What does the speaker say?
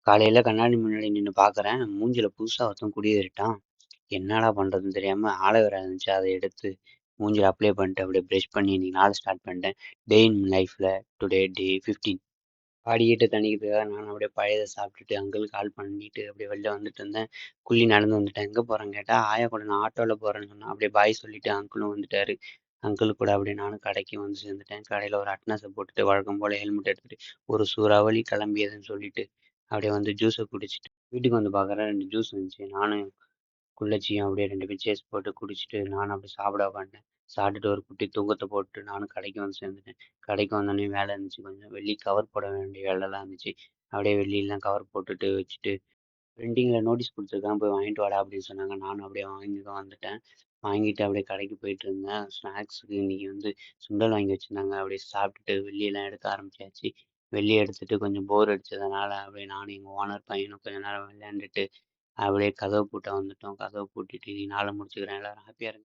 காலையில கண்ணாடி முன்னாடி நின்னு பார்க்குறேன், மூஞ்சில புதுசா ஒருத்தன் குடியேறிட்டான். என்னடா பண்றதுன்னு தெரியாம ஆலோவேரா இருந்துச்சு. அத எடுத்து மூஞ்சில அப்ளை பண்ணிட்டு அப்படியே பிரஷ் பண்ணி இன்னைக்கு நாள ஸ்டார்ட் பண்ணிட்டேன். டே இன் லைஃப்ல டுடே டே 15. பாடிக்கிட்டு தணிக்கிறதுக்காக நானும் அப்படியே பழையத சாப்பிட்டுட்டு அங்கிளுக்கு கால் பண்ணிட்டு அப்படியே வெளில வந்துட்டு இருந்தேன். குள்ளி நடந்து வந்துட்டேன். எங்க போறேன்னு கேட்டா, ஆயா கூட நான் ஆட்டோல போறேன்னு சொன்னா. அப்படியே பாய் சொல்லிட்டு அங்கிளும் வந்துட்டாரு. அங்கிள் கூட அப்படியே நானும் கடைக்கு வந்து சேர்ந்துட்டேன். கடையில ஒரு அட்னஸ போட்டுட்டு வழக்கம் போல ஹெல்மெட் எடுத்துட்டு ஒரு சூறாவளி கிளம்பியதுன்னு சொல்லிட்டு அப்படியே வந்து ஜூஸ குடிச்சிட்டு வீட்டுக்கு வந்து பார்க்குறேன் 2 ஜூஸ் இருந்துச்சு. நானும் குள்ளச்சியும் அப்படியே 2 பிச்சர்ஸ் போட்டு குடிச்சிட்டு நானும் அப்படியே சாப்பிட உட்காந்துட்டேன். சாப்பிட்டுட்டு ஒரு குட்டி தூக்கத்த போட்டு நானும் கடைக்கு வந்து சேர்ந்துட்டேன். கடைக்கு வந்தோடனே வேலை இருந்துச்சு கொஞ்சம். வெள்ளி கவர் போட வேண்டிய வேலைலாம் இருந்துச்சு. அப்படியே வெள்ளியெல்லாம் கவர் போட்டுட்டு வச்சுட்டு பிரிண்டிங்ல நோட்டீஸ் குடுத்துருக்கான். போய் வாங்கிட்டு வாடா அப்படின்னு சொன்னாங்க. நானும் அப்படியே வாங்கிட்டு வந்துட்டேன். வாங்கிட்டு அப்படியே கடைக்கு போயிட்டு இருந்தேன். ஸ்நாக்ஸுக்கு இன்னைக்கு வந்து சுண்டல் வாங்கி வச்சிருந்தாங்க. அப்படியே சாப்பிட்டுட்டு வெள்ளியெல்லாம் எடுக்க ஆரம்பிச்சாச்சு. வெள்ளி எடுத்துட்டு கொஞ்சம் போர் அடிச்சதுனால அப்படியே நானும் எங்க ஓனர் பையனும் கொஞ்ச நேரம் விளையாண்டுட்டு அப்படியே கதவு பூட்ட வந்துட்டோம். கதவு பூட்டிட்டு இன்னைக்கு நாள முடிச்சுக்கிறேன். எல்லாரும் ஹாப்பியா இருங்க.